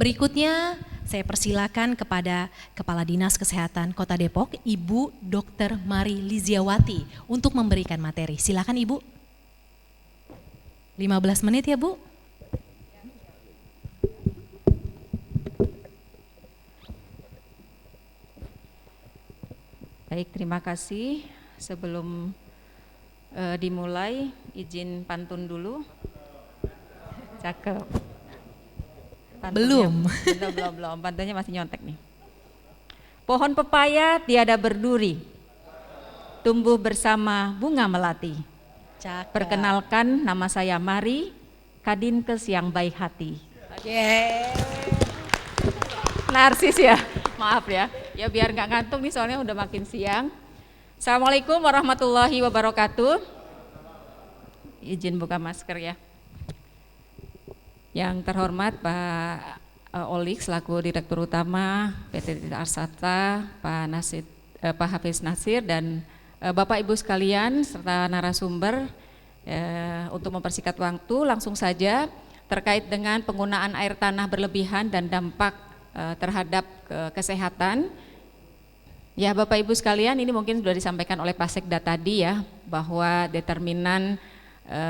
Berikutnya saya persilakan kepada Kepala Dinas Kesehatan Kota Depok, Ibu Dr. Mari Liziawati untuk memberikan materi. Silakan Ibu. 15 menit ya Bu. Baik, terima kasih. Sebelum dimulai, izin pantun dulu. Cakep. Belum. Belum. Pantunnya masih nyontek nih. Pohon pepaya tiada berduri, tumbuh bersama bunga melati. Cakep. Perkenalkan, nama saya Mari, Kadinkes yang baik hati. Narsis ya, maaf ya. Ya biar nggak ngantuk nih soalnya udah makin siang. Assalamualaikum warahmatullahi wabarakatuh. Izin buka masker ya. Yang terhormat Pak Olik selaku Direktur Utama PT Arsata, Pak Hafiz Nasir dan Bapak Ibu sekalian serta narasumber, untuk mempersingkat waktu langsung saja terkait dengan penggunaan air tanah berlebihan dan dampak terhadap kesehatan. Ya Bapak Ibu sekalian, ini mungkin sudah disampaikan oleh Pak Sekda tadi ya, bahwa determinan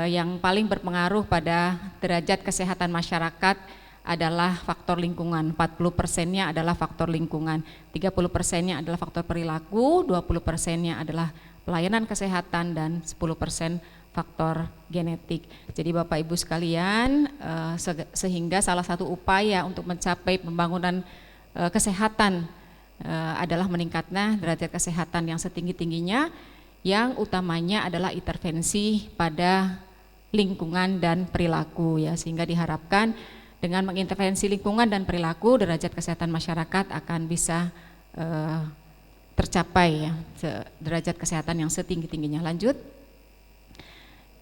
yang paling berpengaruh pada derajat kesehatan masyarakat adalah faktor lingkungan. 40%-nya adalah faktor lingkungan, 30%-nya adalah faktor perilaku, 20%-nya adalah pelayanan kesehatan, dan 10% faktor genetik. Jadi Bapak Ibu sekalian, sehingga salah satu upaya untuk mencapai pembangunan kesehatan adalah meningkatnya derajat kesehatan yang setinggi-tingginya, yang utamanya adalah intervensi pada lingkungan dan perilaku ya, sehingga diharapkan dengan mengintervensi lingkungan dan perilaku derajat kesehatan masyarakat akan bisa tercapai ya, derajat kesehatan yang setinggi-tingginya. Lanjut.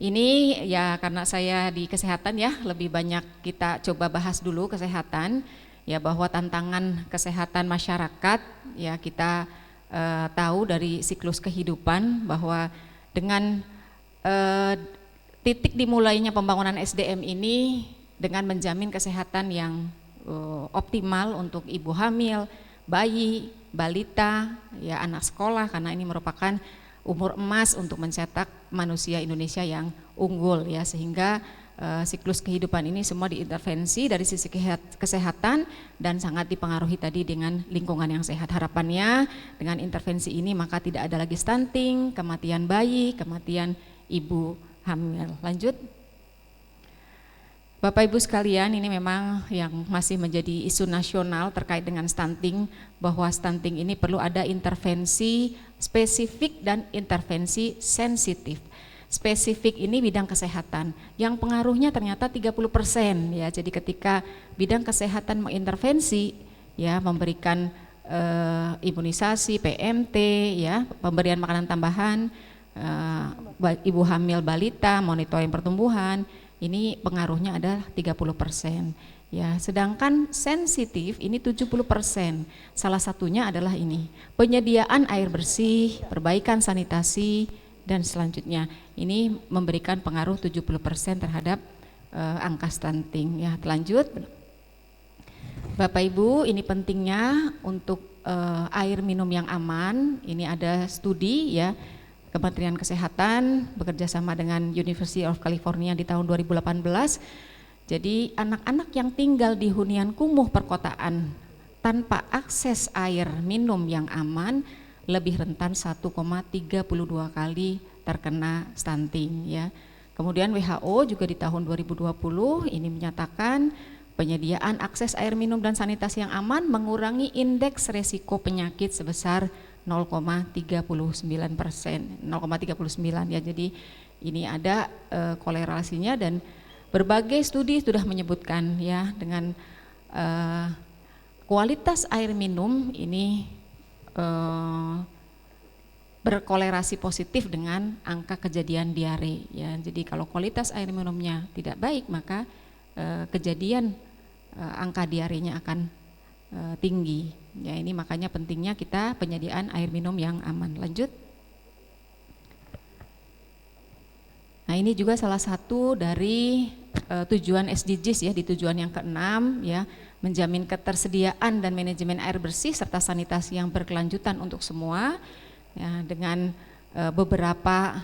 Ini ya karena saya di kesehatan ya, lebih banyak kita coba bahas dulu kesehatan ya, bahwa tantangan kesehatan masyarakat ya kita tahu dari siklus kehidupan bahwa dengan titik dimulainya pembangunan SDM ini dengan menjamin kesehatan yang optimal untuk ibu hamil, bayi, balita, ya anak sekolah, karena ini merupakan umur emas untuk mencetak manusia Indonesia yang unggul ya, sehingga siklus kehidupan ini semua diintervensi dari sisi kesehatan dan sangat dipengaruhi tadi dengan lingkungan yang sehat. Harapannya dengan intervensi ini maka tidak ada lagi stunting, kematian bayi, kematian ibu hamil. Lanjut. Bapak Ibu sekalian, ini memang yang masih menjadi isu nasional terkait dengan stunting, bahwa stunting ini perlu ada intervensi spesifik dan intervensi sensitif. Spesifik ini bidang kesehatan yang pengaruhnya ternyata 30% ya. Jadi ketika bidang kesehatan mengintervensi ya, memberikan imunisasi, PMT ya, pemberian makanan tambahan, ibu hamil balita, monitoring pertumbuhan, ini pengaruhnya adalah 30% ya. Sedangkan sensitif ini 70%. Salah satunya adalah ini, penyediaan air bersih, perbaikan sanitasi, dan selanjutnya ini memberikan pengaruh 70% terhadap angka stunting ya. Lanjut. Bapak Ibu, ini pentingnya untuk air minum yang aman. Ini ada studi ya, Kementerian Kesehatan bekerja sama dengan University of California di tahun 2018. Jadi anak-anak yang tinggal di hunian kumuh perkotaan tanpa akses air minum yang aman lebih rentan 1,32 kali terkena stunting ya. Kemudian WHO juga di tahun 2020 ini menyatakan penyediaan akses air minum dan sanitasi yang aman mengurangi indeks resiko penyakit sebesar 0,39%, 0,39 ya. Jadi ini ada kolerasinya, dan berbagai studi sudah menyebutkan ya, dengan kualitas air minum ini berkolerasi positif dengan angka kejadian diare ya. Jadi kalau kualitas air minumnya tidak baik, maka kejadian angka diarenya akan tinggi ya. Ini makanya pentingnya kita penyediaan air minum yang aman. Lanjut. Nah, ini juga salah satu dari tujuan SDGs ya, di tujuan yang ke-6 ya, menjamin ketersediaan dan manajemen air bersih serta sanitasi yang berkelanjutan untuk semua ya, dengan beberapa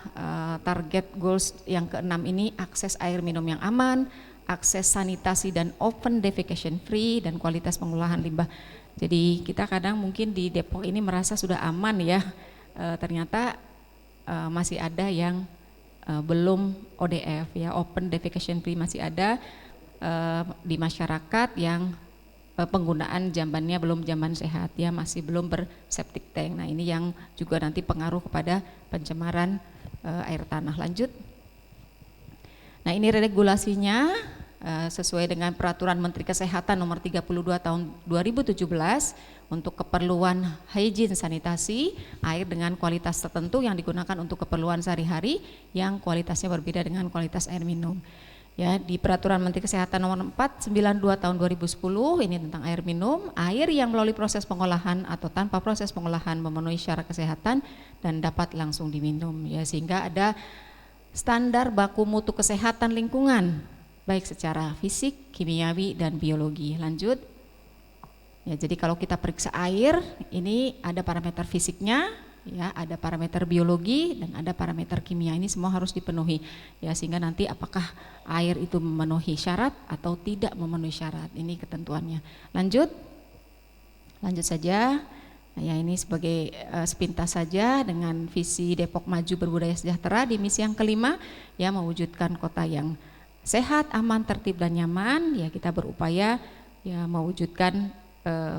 target goals yang ke-6 ini: akses air minum yang aman, akses sanitasi dan open defecation free, dan kualitas pengolahan limbah. Jadi kita kadang mungkin di Depok ini merasa sudah aman ya, ternyata masih ada yang belum ODF ya, open defecation free masih ada di masyarakat yang penggunaan jambannya belum jamban sehat ya, masih belum berseptic tank. Nah ini yang juga nanti pengaruh kepada pencemaran air tanah. Lanjut. Nah ini regulasinya sesuai dengan Peraturan Menteri Kesehatan Nomor 32 Tahun 2017 untuk keperluan hygiene sanitasi air dengan kualitas tertentu yang digunakan untuk keperluan sehari-hari yang kualitasnya berbeda dengan kualitas air minum. Ya, di Peraturan Menteri Kesehatan Nomor 492 Tahun 2010 ini tentang air minum, air yang melalui proses pengolahan atau tanpa proses pengolahan memenuhi syarat kesehatan dan dapat langsung diminum ya, sehingga ada standar baku mutu kesehatan lingkungan baik secara fisik, kimiawi dan biologi. Lanjut. Ya, jadi kalau kita periksa air, ini ada parameter fisiknya, ya, ada parameter biologi dan ada parameter kimia. Ini semua harus dipenuhi, ya, sehingga nanti apakah air itu memenuhi syarat atau tidak memenuhi syarat. Ini ketentuannya. Lanjut saja. Nah, ya ini sebagai sepintas saja dengan visi Depok Maju Berbudaya Sejahtera di misi yang kelima, ya, mewujudkan kota yang sehat, aman, tertib dan nyaman. Ya kita berupaya ya mewujudkan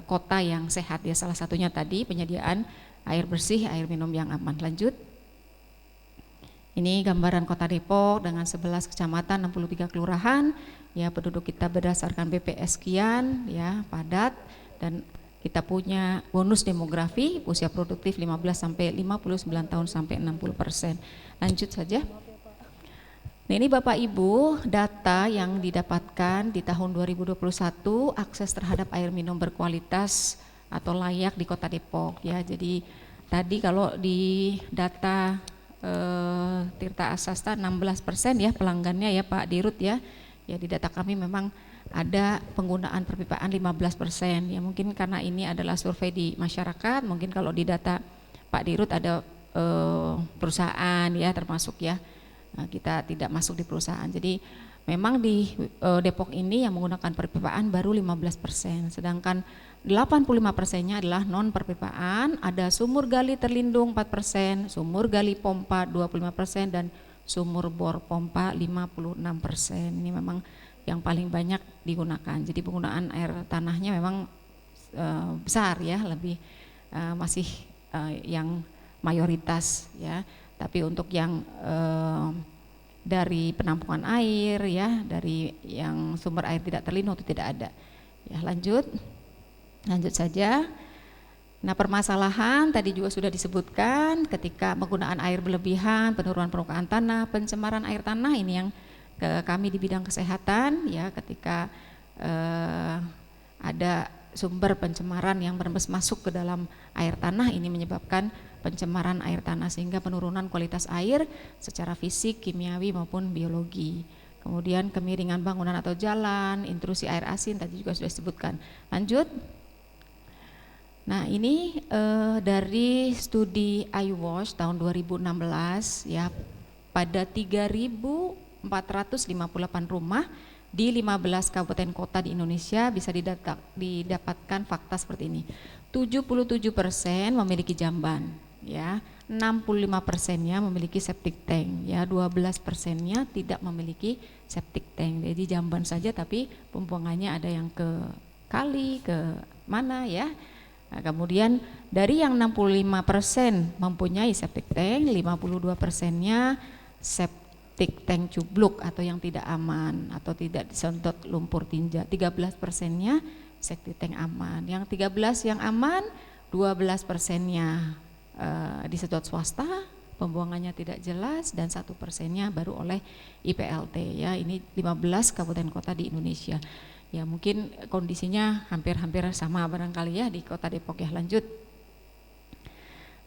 kota yang sehat ya, salah satunya tadi penyediaan air bersih, air minum yang aman. Lanjut. Ini gambaran Kota Depok dengan 11 kecamatan, 63 kelurahan. Ya, penduduk kita berdasarkan BPS sekian ya, padat, dan kita punya bonus demografi, usia produktif 15 sampai 59 tahun sampai 60%. Lanjut saja. Nah, ini Bapak Ibu, data yang didapatkan di tahun 2021 akses terhadap air minum berkualitas atau layak di Kota Depok ya. Jadi tadi kalau di data Tirta Asasta 16% ya pelanggannya ya Pak Dirut ya. Ya di data kami memang ada penggunaan perpipaan 15% ya, mungkin karena ini adalah survei di masyarakat, mungkin kalau di data Pak Dirut ada perusahaan ya termasuk ya. Nah, kita tidak masuk di perusahaan. Jadi memang di Depok ini yang menggunakan perpipaan baru 15%, sedangkan 85%-nya adalah non perpipaan. Ada sumur gali terlindung 4%, sumur gali pompa 25% dan sumur bor pompa 56%. Ini memang yang paling banyak digunakan. Jadi penggunaan air tanahnya memang besar ya, lebih masih yang mayoritas ya. Tapi untuk yang dari penampungan air ya, dari yang sumber air tidak terlindung itu tidak ada. Ya, lanjut saja. Nah, permasalahan tadi juga sudah disebutkan ketika penggunaan air berlebihan, penurunan permukaan tanah, pencemaran air tanah, ini yang kami di bidang kesehatan ya, ketika ada sumber pencemaran yang berembes masuk ke dalam air tanah, ini menyebabkan pencemaran air tanah sehingga penurunan kualitas air secara fisik, kimiawi maupun biologi. Kemudian kemiringan bangunan atau jalan, intrusi air asin tadi juga sudah disebutkan. Lanjut. Nah, ini dari studi iWash tahun 2016 ya, pada 3.458 rumah di 15 kabupaten kota di Indonesia bisa didapatkan fakta seperti ini. 77% memiliki jamban ya, 65%-nya memiliki septic tank ya, 12%-nya tidak memiliki septic tank. Jadi jamban saja tapi pembuangannya ada yang ke kali, ke mana ya. Nah, kemudian dari yang 65% mempunyai septic tank, 52%-nya septic tank cubluk atau yang tidak aman atau tidak disedot lumpur tinja. 13%-nya septic tank aman. Yang 13 yang aman, 12%-nya disedot swasta, pembuangannya tidak jelas, dan 1%-nya baru oleh IPLT ya. Ini 15 kabupaten kota di Indonesia. Ya mungkin kondisinya hampir-hampir sama barangkali ya di Kota Depok ya. Lanjut.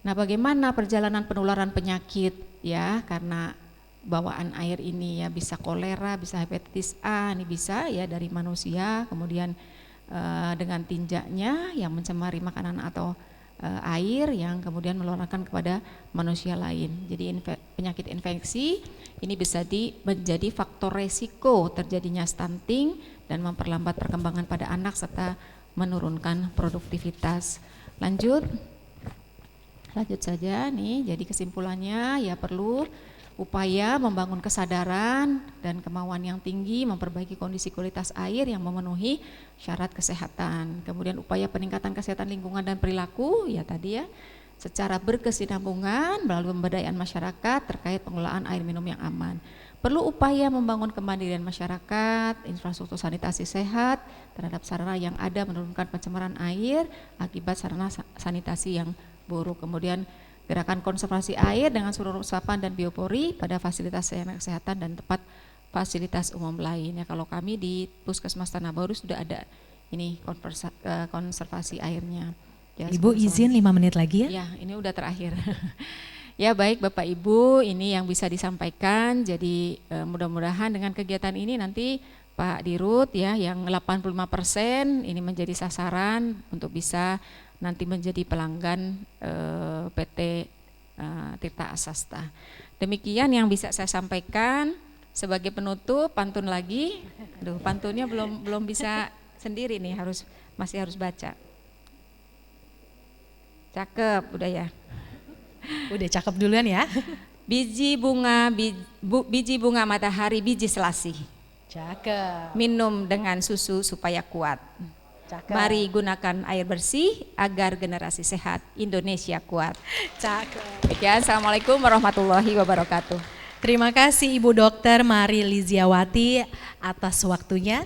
Nah, bagaimana perjalanan penularan penyakit ya, karena bawaan air ini ya, bisa kolera, bisa hepatitis A, ini bisa ya dari manusia, kemudian dengan tinjaknya yang mencemari makanan atau air yang kemudian menularkan kepada manusia lain. Jadi penyakit infeksi ini bisa menjadi faktor resiko terjadinya stunting dan memperlambat perkembangan pada anak serta menurunkan produktivitas. Lanjut saja nih. Jadi kesimpulannya ya perlu upaya membangun kesadaran dan kemauan yang tinggi, memperbaiki kondisi kualitas air yang memenuhi syarat kesehatan. Kemudian upaya peningkatan kesehatan lingkungan dan perilaku, ya tadi ya, secara berkesinambungan melalui pemberdayaan masyarakat terkait pengelolaan air minum yang aman. Perlu upaya membangun kemandirian masyarakat, infrastruktur sanitasi sehat terhadap sarana yang ada, menurunkan pencemaran air akibat sarana sanitasi yang buruk. Kemudian gerakan konservasi air dengan seluruh resapan dan biopori pada fasilitas kesehatan dan tempat fasilitas umum lainnya. Kalau kami di Puskesmas Tanah Baru sudah ada ini konservasi airnya. Ya, Ibu izin 5 menit lagi ya? Ya, ini udah terakhir. Ya baik Bapak Ibu, ini yang bisa disampaikan. Jadi mudah-mudahan dengan kegiatan ini nanti Pak Dirut ya yang 85% ini menjadi sasaran untuk bisa nanti menjadi pelanggan PT Tirta Asasta. Demikian yang bisa saya sampaikan. Sebagai penutup pantun lagi. Aduh, pantunnya belum bisa sendiri nih, masih harus baca. Cakep, udah ya. Udah cakep duluan ya. Biji bunga matahari, biji selasih. Cakep. Minum dengan susu supaya kuat. Cakep. Mari gunakan air bersih agar generasi sehat Indonesia kuat. Cakep. Ya, Assalamualaikum warahmatullahi wabarakatuh. Terima kasih Ibu Dokter Mari Liziawati atas waktunya.